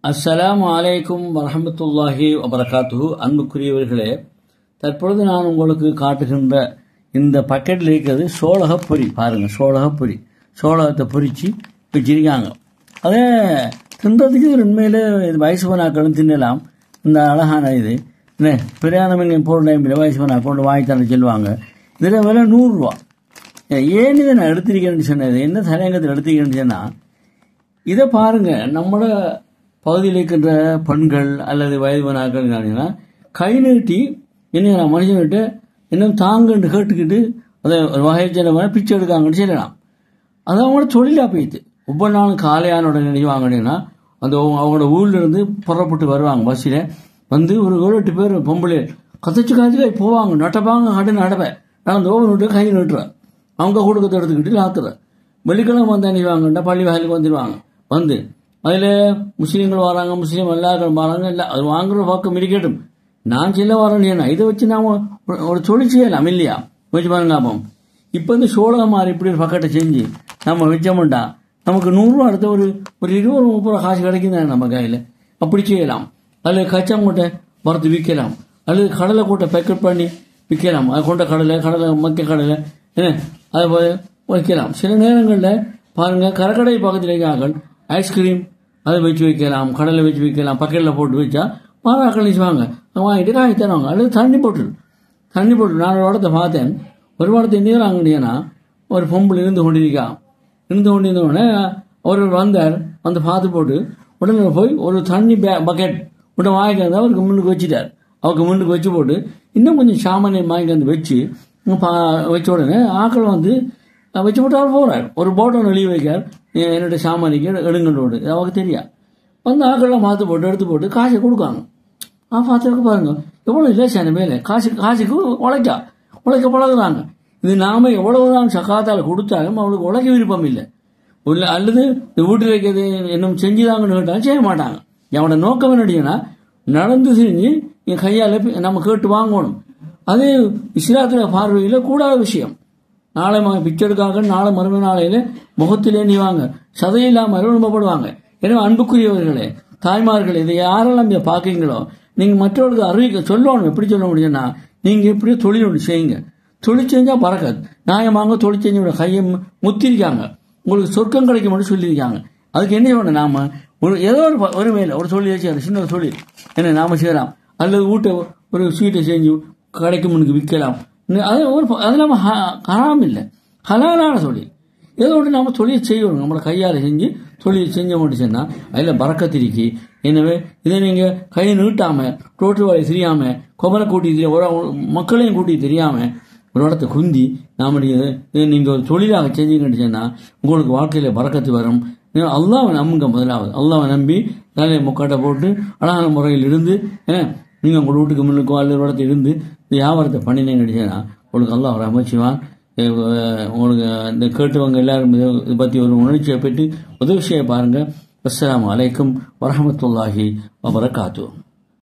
அஸ்ஸலாமு அலைக்கும் வரஹ்மத்துல்லாஹி வபரகாத்துஹு. அன்புக்குரியவர்களே, தற்பொழுது நான் உங்களுக்கு காட்டுகின்ற இந்த பக்கெட்டில் இருக்கிறது சோளக பொரி. பாருங்கள், சோளக பொரி. சோளகத்தை பொரித்து வச்சிருக்காங்க. அதே தின்றதுக்கு உண்மையில் இது வயசு பண்ணாக்களும் தின்னலாம். இந்த அழகான இது என்ன பிரயாணம் எங்கே போகிற டைமில் வயசு பண்ணா கொண்டு வாங்கி தர சொல்லுவாங்க. இதில் விலை 100 ரூபா. ஏன் இதை நான் எடுத்திருக்கேன்னு சொன்னது, என்ன தலையங்கத்தில் எடுத்திருக்கேன்னு சொன்னால், இதை பாருங்கள், நம்மளோட பகுதியில் இருக்கின்ற பெண்கள் அல்லது வயதுவனாக்கள் கை நீட்டி என்ன மனுஷன்கிட்ட இன்னும் தாங்கன்னு கேட்டுக்கிட்டு அதை ஒரு வகை சில பிச்சை எடுக்காங்கன்னு சொல்லலாம். அது அவங்களோட தொழிலாக போயிடுது. ஒவ்வொரு நாளும் காலையான உடனே நினைவாங்கன்னா அந்த அவங்களோட ஊர்லேருந்து புறப்பட்டு வருவாங்க. பஸ்ஸில் வந்து ஒரு 7-8 பேர் பொம்பளை கதைச்சு போவாங்க, நட்டப்பாங்க, நடப்பேன் நடந்து ஓவர் விட்டு கை நீட்டுற அவங்க கொடுக்கத்தை எடுத்துக்கிட்டு லாத்துற. வெள்ளிக்கிழமை வந்து நினைவாங்கன்னா பள்ளி வகையிலுக்கு வந்துடுவாங்க. வந்து அதில் முஸ்லீம்கள் வராங்க, முஸ்லீம் எல்லாரும் வராங்க. இல்லை அது வாங்குற பக்கம் இருக்கட்டும், நான் சொல்ல வரேன். இதை வச்சு நாம் ஒரு தொழில் செய்யலாம் இல்லையா? வச்சு பாருங்க. அப்போ இப்போ இந்த சோளம் மாதிரி இப்படி ஒரு பக்கெட்டை செஞ்சு நம்ம வச்சோம்டா நமக்கு 100 ரூபா அடுத்த ஒரு 20-30 ரூபா காசு கிடைக்குது நம்ம கையில். அப்படி செய்யலாம். அதில் கச்சா மூட்டை வறுத்து விற்கலாம், அல்லது கடலை கூட்டை பேக்கெட் பண்ணி விற்கலாம். அது கொண்ட கடலை மக்க கடலை என்ன அதை போய் வைக்கலாம். சில நேரங்களில் பாருங்கள், கரக்கடை பக்கத்தில் இருக்காங்க ஐஸ்கிரீம் அதை வச்சு வைக்கலாம், கடலை வச்சு வைக்கலாம். பக்கெட்டில் போட்டு வச்சா மாறாக்கள் நிச்சுவாங்க, வாங்கிட்டு காய் தருவாங்க. அல்லது தண்ணி போட்டு நான் ஒரு இடத்த பார்த்தேன். ஒரு இடத்த நீராங்கன்னா ஒரு பொம்பளை இருந்து கொண்டிருந்தோடனே அவர் வந்தார். வந்து பார்த்து போட்டு உடனே போய் ஒரு தண்ணி பக்கெட் உடனே வாங்கிட்டு வந்து அவருக்கு முன்னுக்கு வச்சுட்டார். அவருக்கு முன்னுக்கு வச்சு போட்டு இன்னும் கொஞ்சம் சாமானியம் வாங்கிட்டு வந்து வச்ச உடனே ஆக்கள் வந்து வச்சு போட்டு அவர் போகிறார். ஒரு போட்டோன்னு வெளியே வைக்கார், என்னுடைய சாமானிக்கு எடுங்கண்டோடு அவருக்கு தெரியா. வந்து ஆக்கள்லாம் பார்த்து போட்டு எடுத்து போட்டு காசை கொடுக்காங்க. பார்த்துருக்கு பாருங்க, எவ்வளோ லேசான மேலே காசுக்கு உழைக்க பழகுறாங்க. இது நாம எவ்வளவுதான் சக்காத்தால் கொடுத்தாலும் அவளுக்கு உழைக்க விருப்பம் இல்லை. அல்லது வீட்டில் வைக்கிறது இன்னும் செஞ்சுதாங்கன்னு கேட்டாலும் செய்ய மாட்டாங்க. அவனோட நோக்கம் என்னடினா நடந்து செஞ்சு என் கையால் நம்ம கேட்டு வாங்கணும். அது இஸ்லாத்தில் பார்வையில் கூடாத விஷயம். நாளை பிச்செடுக்காக நாளை மறுமை நாளையில முகத்திலே நீவாங்க சதையில்லாமல் விரும்பப்படுவாங்க. எனவே அன்புக்குரியவர்களே, தாய்மார்களே, இதை யாரெல்லாம் இதை பார்க்குறீங்களோ நீங்கள் மற்றவர்களுக்கு அறிவிக்க சொல்லணும். எப்படி சொல்ல முடியும்னா, நீங்கள் எப்படியோ தொழில் ஒன்று செய்யுங்க. தொழில் செஞ்சால் பறக்காது. நியாயமாக தொழில் செஞ்சோட கையை முத்திருக்காங்க, உங்களுக்கு சொர்க்கம் கிடைக்கும்னு சொல்லியிருக்காங்க. அதுக்கு என்ன செய்யணும், நாம ஏதோ ஒரு வேலை ஒரு தொழில் செய்யலாம். சின்ன ஒரு தொழில் என்ன நாம செய்யலாம். அல்லது வீட்டை ஒரு ஸ்வீட்டை செஞ்சு கடைக்கு முன்னுக்கு விற்கலாம். அது நம்ம ஹராம் இல்லை, ஹலாலான தொழில். ஏதோ ஒன்று நம்ம தொழில் செய்யணும். நம்மளை கையால் செஞ்சு தொழில் செஞ்ச மட்டும் சொன்னால் அதில் பறக்கத்திருக்கி. எனவே இதை நீங்கள் கை நீட்டாமல் ரோட்டு வாழை தெரியாமல் கொமரை கூட்டி மக்களையும் கூட்டி தெரியாமல் ஒரு இடத்த குந்தி நாம நீங்கள் ஒரு தொழிலாக செஞ்சீங்கன்னு சொன்னால் உங்களுக்கு வாழ்க்கையில் பறக்கத்து வரும். அல்லாஹ்வை நம்புங்க. முதலாவது அல்லாஹ்வை நம்பி வேலையை முக்காட்டை போட்டு அழகான முறையில் இருந்து நீங்கள் உங்கள் வீட்டுக்கு முன்னுக்கோ அல்லது இடத்துல இருந்து இந்த வியாபாரத்தை பண்ணினீங்கன்னு சொன்னால் உங்களுக்கு அல்லாஹ் ரஹ்மத். உங்களுக்கு இந்த கேட்டவங்க எல்லாரும் இதை பற்றி ஒரு உணர்ச்சியை பெற்று உதவி செய்ய பாருங்கள். அஸ்ஸலாமு அலைக்கும் வரஹ்மத்துல்லாஹி வபரகாத்துஹு.